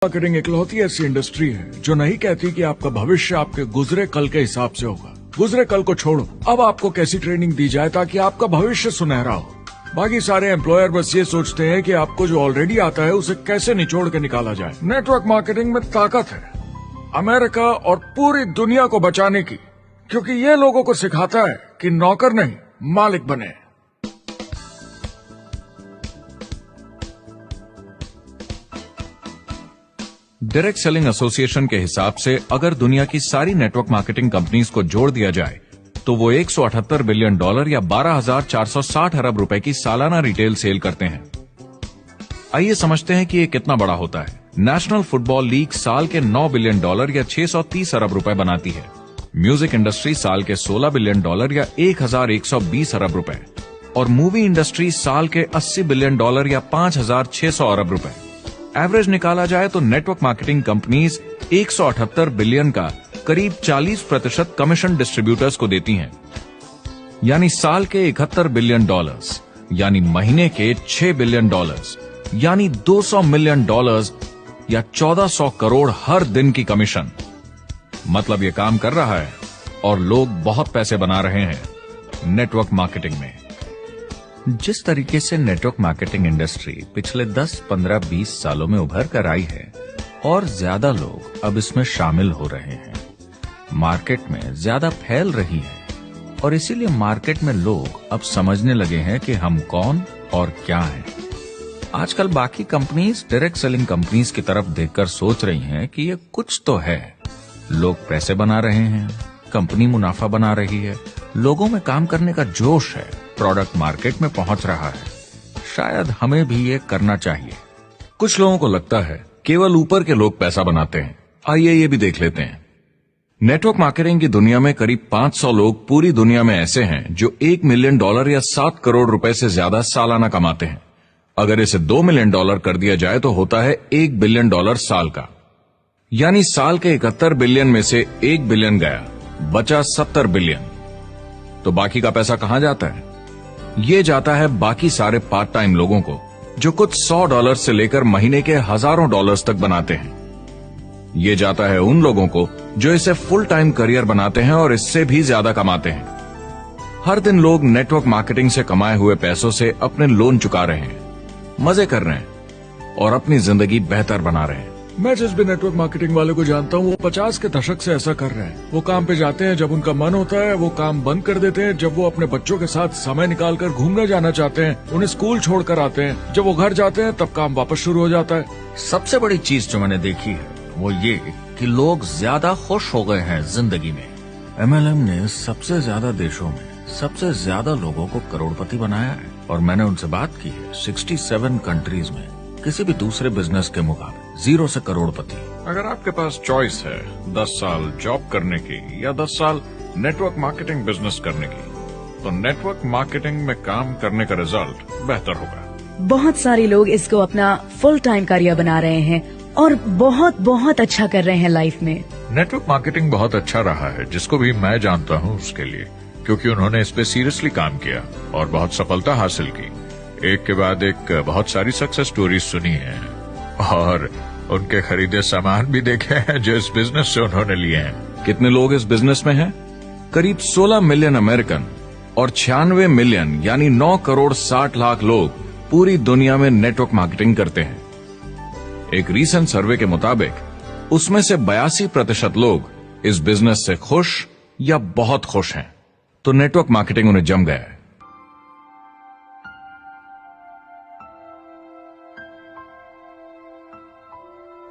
Marketing इकलौती ऐसी industry है जो नहीं कहती कि आपका भविष्य आपके गुजरे कल के हिसाब से होगा। गुजरे कल को छोड़ो, अब आपको कैसी ट्रेनिंग दी जाए ताकि आपका भविष्य सुनहरा हो। बाकी सारे एम्प्लॉयर बस ये सोचते हैं कि आपको जो ऑलरेडी आता है उसे कैसे निचोड़ के निकाला जाए। नेटवर्क मार्केटिंग में ताकत है अमेरिका और पूरी दुनिया को बचाने की, क्योंकि ये लोगों को सिखाता है कि नौकर नहीं मालिक बने। डायरेक्ट सेलिंग एसोसिएशन के हिसाब से अगर दुनिया की सारी नेटवर्क मार्केटिंग कंपनीज को जोड़ दिया जाए तो वो $178 बिलियन या 12,460 अरब रुपए की सालाना रिटेल सेल करते हैं। आइए समझते हैं कि ये कितना बड़ा होता है। नेशनल फुटबॉल लीग साल के $9 बिलियन या 630 अरब रुपए बनाती है। म्यूजिक इंडस्ट्री साल के $16 बिलियन या 1,120 अरब रुपए, और मूवी इंडस्ट्री साल के $80 बिलियन या 5,600 अरब रुपए। एवरेज निकाला जाए तो नेटवर्क मार्केटिंग कंपनीज 178 बिलियन का करीब 40% कमीशन डिस्ट्रीब्यूटर्स को देती हैं, यानी साल के $71 बिलियन, यानी महीने के $6 बिलियन, यानी $200 मिलियन या 1400 करोड़ हर दिन की कमीशन। मतलब ये काम कर रहा है और लोग बहुत पैसे बना रहे हैं नेटवर्क मार्केटिंग में। जिस तरीके से नेटवर्क मार्केटिंग इंडस्ट्री पिछले 10, 15, 20 सालों में उभर कर आई है और ज्यादा लोग अब इसमें शामिल हो रहे हैं, मार्केट में ज्यादा फैल रही है और इसीलिए मार्केट में लोग अब समझने लगे हैं कि हम कौन और क्या हैं। आजकल बाकी कंपनीज डायरेक्ट सेलिंग कंपनीज की तरफ देखकर सोच रही हैं कि ये कुछ तो है। लोग पैसे बना रहे हैं, कंपनी मुनाफा बना रही है, लोगों में काम करने का जोश है, प्रोडक्ट मार्केट में पहुंच रहा है, शायद हमें भी ये करना चाहिए। कुछ लोगों को लगता है केवल ऊपर के लोग पैसा बनाते हैं। आइए ये भी देख लेते हैं। नेटवर्क मार्केटिंग की दुनिया में करीब 500 लोग पूरी दुनिया में ऐसे हैं जो $1 मिलियन या 7 करोड़ रुपए से ज्यादा सालाना कमाते हैं। अगर इसे $2 मिलियन कर दिया जाए तो होता है $1 बिलियन साल का, यानी साल के 71 बिलियन में से 1 बिलियन गया, बचा 70 बिलियन। तो बाकी का पैसा कहां जाता है? ये जाता है बाकी सारे पार्ट टाइम लोगों को जो कुछ $100 से लेकर महीने के हजारों डॉलर्स तक बनाते हैं। ये जाता है उन लोगों को जो इसे फुल टाइम करियर बनाते हैं और इससे भी ज्यादा कमाते हैं। हर दिन लोग नेटवर्क मार्केटिंग से कमाए हुए पैसों से अपने लोन चुका रहे हैं, मजे कर रहे हैं और अपनी जिंदगी बेहतर बना रहे हैं। मैं जिस भी नेटवर्क मार्केटिंग वाले को जानता हूँ वो 50 के दशक से ऐसा कर रहे हैं। वो काम पे जाते हैं जब उनका मन होता है, वो काम बंद कर देते हैं जब वो अपने बच्चों के साथ समय निकालकर घूमने जाना चाहते हैं, उन्हें स्कूल छोड़कर आते हैं, जब वो घर जाते हैं तब काम वापस शुरू हो जाता है। सबसे बड़ी चीज जो मैंने देखी है वो ये कि लोग ज्यादा खुश हो गए हैं जिंदगी में। MLM ने सबसे ज्यादा देशों में सबसे ज्यादा लोगों को करोड़पति बनाया है और मैंने उनसे बात की है 67 कंट्रीज में किसी भी दूसरे बिजनेस के मुकाबले 0 से करोड़पति। अगर आपके पास चॉइस है 10 साल जॉब करने की या 10 साल नेटवर्क मार्केटिंग बिजनेस करने की, तो नेटवर्क मार्केटिंग में काम करने का रिजल्ट बेहतर होगा। बहुत सारे लोग इसको अपना फुल टाइम करियर बना रहे हैं और बहुत बहुत अच्छा कर रहे हैं लाइफ में। नेटवर्क मार्केटिंग बहुत अच्छा रहा है जिसको भी मैं जानता हूँ उसके लिए, क्योंकि उन्होंने इस पे सीरियसली काम किया और बहुत सफलता हासिल की। एक के बाद एक बहुत सारी सक्सेस स्टोरीज सुनी है और उनके खरीदे सामान भी देखे हैं जो इस बिजनेस से उन्होंने लिए हैं। कितने लोग इस बिजनेस में हैं? करीब 16 मिलियन अमेरिकन और 96 मिलियन यानी 9 करोड़ 60 लाख लोग पूरी दुनिया में नेटवर्क मार्केटिंग करते हैं। एक रीसेंट सर्वे के मुताबिक उसमें से 82% लोग इस बिजनेस से खुश या बहुत खुश हैं। तो नेटवर्क मार्केटिंग उन्हें जम गया है।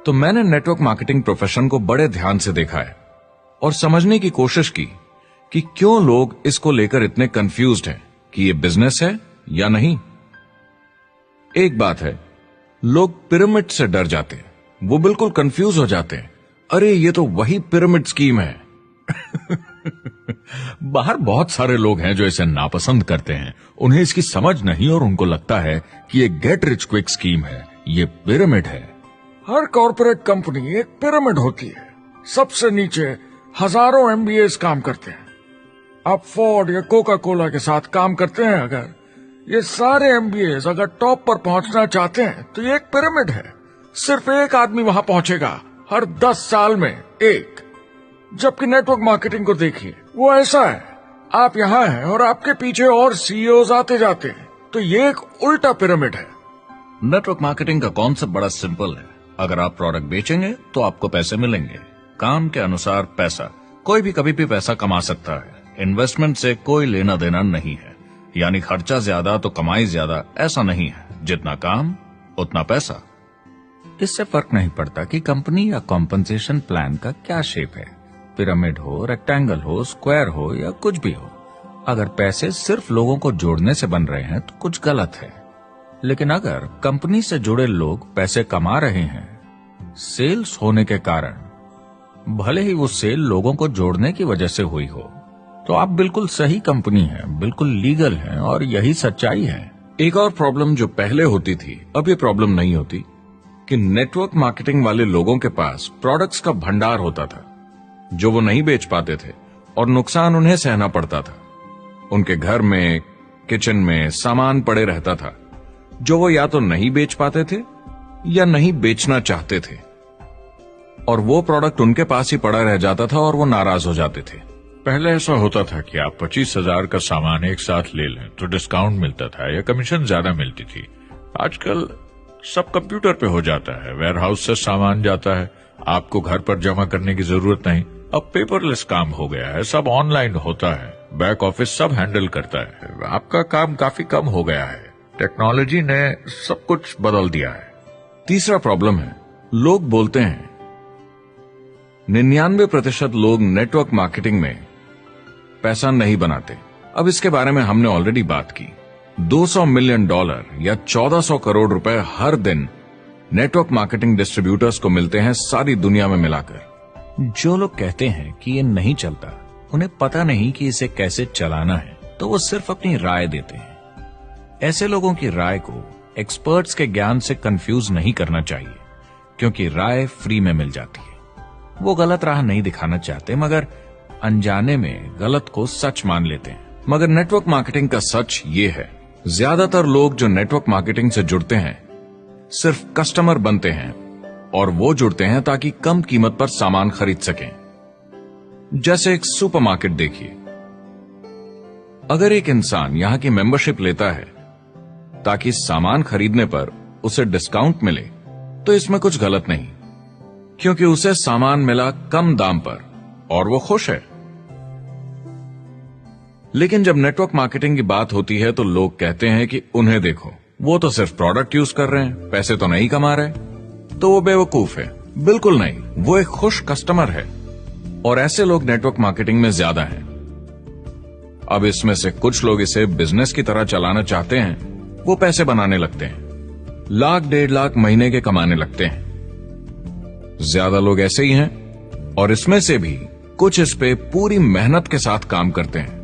तो मैंने नेटवर्क मार्केटिंग प्रोफेशन को बड़े ध्यान से देखा है और समझने की कोशिश की कि क्यों लोग इसको लेकर इतने कंफ्यूज्ड हैं कि ये बिजनेस है या नहीं। एक बात है, लोग पिरामिड से डर जाते हैं, वो बिल्कुल कंफ्यूज हो जाते हैं। अरे ये तो वही पिरामिड स्कीम है। बाहर बहुत सारे लोग हैं जो इसे नापसंद करते हैं, उन्हें इसकी समझ नहीं और उनको लगता है कि ये गेट रिच क्विक स्कीम है, ये पिरामिड है। हर कॉर्पोरेट कंपनी एक पिरामिड होती है। सबसे नीचे हजारों MBAs काम करते हैं। आप फोर्ड या कोका कोला के साथ काम करते हैं, अगर ये सारे MBAs अगर टॉप पर पहुंचना चाहते हैं तो ये एक पिरामिड है। सिर्फ एक आदमी वहां पहुंचेगा हर 10 साल में, एक। जबकि नेटवर्क मार्केटिंग को देखिए, वो ऐसा है, आप यहां हैं और आपके पीछे और सीईओज आते जाते हैं। तो ये एक उल्टा पिरामिड है। नेटवर्क मार्केटिंग का कॉन्सेप्ट बड़ा सिंपल है। अगर आप प्रोडक्ट बेचेंगे तो आपको पैसे मिलेंगे। काम के अनुसार पैसा। कोई भी कभी भी पैसा कमा सकता है। इन्वेस्टमेंट से कोई लेना देना नहीं है। यानी खर्चा ज्यादा तो कमाई ज्यादा, ऐसा नहीं है। जितना काम उतना पैसा। इससे फर्क नहीं पड़ता कि कंपनी या कॉम्पनसेशन प्लान का क्या शेप है, पिरामिड हो, रेक्टेंगल हो, स्क्वायर हो या कुछ भी हो। अगर पैसे सिर्फ लोगों को जोड़ने से बन रहे हैं तो कुछ गलत है। लेकिन अगर कंपनी से जुड़े लोग पैसे कमा रहे हैं सेल्स होने के कारण, भले ही वो सेल लोगों को जोड़ने की वजह से हुई हो, तो आप बिल्कुल सही कंपनी है, बिल्कुल लीगल है और यही सच्चाई है। एक और प्रॉब्लम जो पहले होती थी, अब ये प्रॉब्लम नहीं होती, कि नेटवर्क मार्केटिंग वाले लोगों के पास प्रोडक्ट्स का भंडार होता था जो वो नहीं बेच पाते थे और नुकसान उन्हें सहना पड़ता था। उनके घर में, किचन में सामान पड़े रहता था जो वो या तो नहीं बेच पाते थे या नहीं बेचना चाहते थे, और वो प्रोडक्ट उनके पास ही पड़ा रह जाता था और वो नाराज हो जाते थे। पहले ऐसा होता था कि आप 25,000 का सामान एक साथ ले लें तो डिस्काउंट मिलता था या कमीशन ज्यादा मिलती थी। आजकल सब कंप्यूटर पे हो जाता है, वेयर हाउस से सामान जाता है, आपको घर पर जमा करने की जरूरत नहीं। अब पेपरलेस काम हो गया है, सब ऑनलाइन होता है, बैक ऑफिस सब हैंडल करता है, आपका काम काफी कम हो गया है। टेक्नोलॉजी ने सब कुछ बदल दिया है। तीसरा प्रॉब्लम है, लोग बोलते हैं 99% लोग नेटवर्क मार्केटिंग में पैसा नहीं बनाते। अब इसके बारे में हमने ऑलरेडी बात की। $200 मिलियन या 1400 करोड़ रुपए हर दिन नेटवर्क मार्केटिंग डिस्ट्रीब्यूटर्स को मिलते हैं सारी दुनिया में मिलाकर। जो लोग कहते हैं कि ये नहीं चलता, उन्हें पता नहीं कि इसे कैसे चलाना है, तो वो सिर्फ अपनी राय देते हैं। ऐसे लोगों की राय को एक्सपर्ट्स के ज्ञान से कंफ्यूज नहीं करना चाहिए, क्योंकि राय फ्री में मिल जाती है। वो गलत राह नहीं दिखाना चाहते, मगर अनजाने में गलत को सच मान लेते हैं। मगर नेटवर्क मार्केटिंग का सच ये है, ज्यादातर लोग जो नेटवर्क मार्केटिंग से जुड़ते हैं सिर्फ कस्टमर बनते हैं, और वो जुड़ते हैं ताकि कम कीमत पर सामान खरीद सकें। जैसे एक सुपरमार्केट देखिए, अगर एक इंसान यहां की मेंबरशिप लेता है ताकि सामान खरीदने पर उसे डिस्काउंट मिले, तो इसमें कुछ गलत नहीं, क्योंकि उसे सामान मिला कम दाम पर और वो खुश है। लेकिन जब नेटवर्क मार्केटिंग की बात होती है तो लोग कहते हैं कि उन्हें देखो, वो तो सिर्फ प्रोडक्ट यूज कर रहे हैं, पैसे तो नहीं कमा रहे, तो वो बेवकूफ है। बिल्कुल नहीं, वो एक खुश कस्टमर है, और ऐसे लोग नेटवर्क मार्केटिंग में ज्यादा हैं। अब इसमें से कुछ लोग इसे बिजनेस की तरह चलाना चाहते हैं, वो पैसे बनाने लगते हैं, लाख 1.5 लाख महीने के कमाने लगते हैं। ज्यादा लोग ऐसे ही हैं, और इसमें से भी कुछ इस पे पूरी मेहनत के साथ काम करते हैं,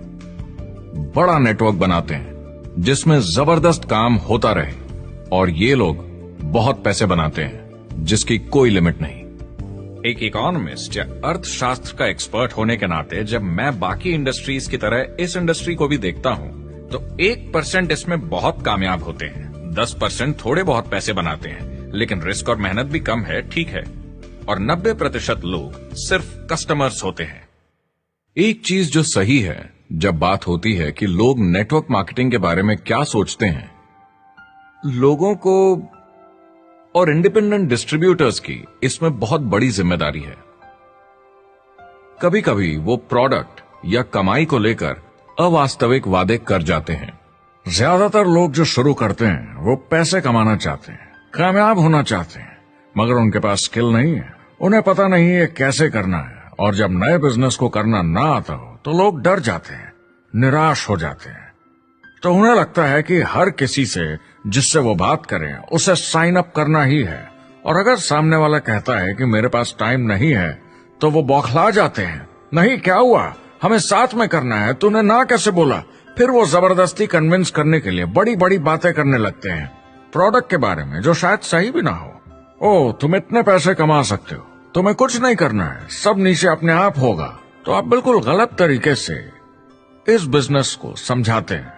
बड़ा नेटवर्क बनाते हैं जिसमें जबरदस्त काम होता रहे, और ये लोग बहुत पैसे बनाते हैं जिसकी कोई लिमिट नहीं। एक इकोनॉमिस्ट या अर्थशास्त्र का एक्सपर्ट होने के नाते जब मैं बाकी इंडस्ट्रीज की तरह इस इंडस्ट्री को भी देखता हूं, तो 1% इसमें बहुत कामयाब होते हैं, 10% थोड़े बहुत पैसे बनाते हैं, लेकिन रिस्क और मेहनत भी कम है, ठीक है, और 90% लोग सिर्फ कस्टमर्स होते हैं। एक चीज जो सही है जब बात होती है कि लोग नेटवर्क मार्केटिंग के बारे में क्या सोचते हैं, लोगों को और इंडिपेंडेंट डिस्ट्रीब्यूटर्स की इसमें बहुत बड़ी जिम्मेदारी है। कभी कभी वो प्रोडक्ट या कमाई को लेकर अवास्तविक वादे कर जाते हैं। ज्यादातर लोग जो शुरू करते हैं वो पैसे कमाना चाहते हैं, कामयाब होना चाहते हैं, मगर उनके पास स्किल नहीं है, उन्हें पता नहीं है कैसे करना है, और जब नए बिजनेस को करना ना आता हो तो लोग डर जाते हैं, निराश हो जाते हैं। तो उन्हें लगता है कि हर किसी से जिससे वो बात करें उसे साइन अप करना ही है, और अगर सामने वाला कहता है कि मेरे पास टाइम नहीं है तो वो बौखला जाते हैं। नहीं, क्या हुआ, हमें साथ में करना है, तूने ना कैसे बोला। फिर वो जबरदस्ती कन्विंस करने के लिए बड़ी बड़ी बातें करने लगते हैं प्रोडक्ट के बारे में जो शायद सही भी ना हो। ओ, तुम इतने पैसे कमा सकते हो, तुम्हें कुछ नहीं करना है, सब नीचे अपने आप होगा। तो आप बिल्कुल गलत तरीके से इस बिजनेस को समझाते हैं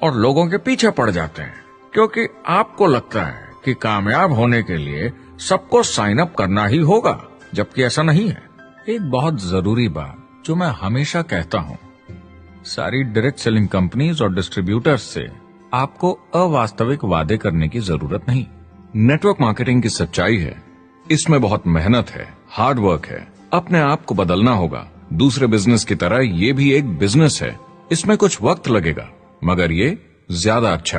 और लोगों के पीछे पड़ जाते हैं, क्योंकि आपको लगता है कि कामयाब होने के लिए सबको साइन अप करना ही होगा, जबकि ऐसा नहीं है। एक बहुत जरूरी बात जो मैं हमेशा कहता हूं, सारी डायरेक्ट सेलिंग कंपनीज और डिस्ट्रीब्यूटर्स से आपको अवास्तविक वादे करने की जरूरत नहीं। नेटवर्क मार्केटिंग की सच्चाई है, इसमें बहुत मेहनत है, हार्ड वर्क है, अपने आप को बदलना होगा। दूसरे बिजनेस की तरह ये भी एक बिजनेस है, इसमें कुछ वक्त लगेगा, मगर ये ज्यादा अच्छा है।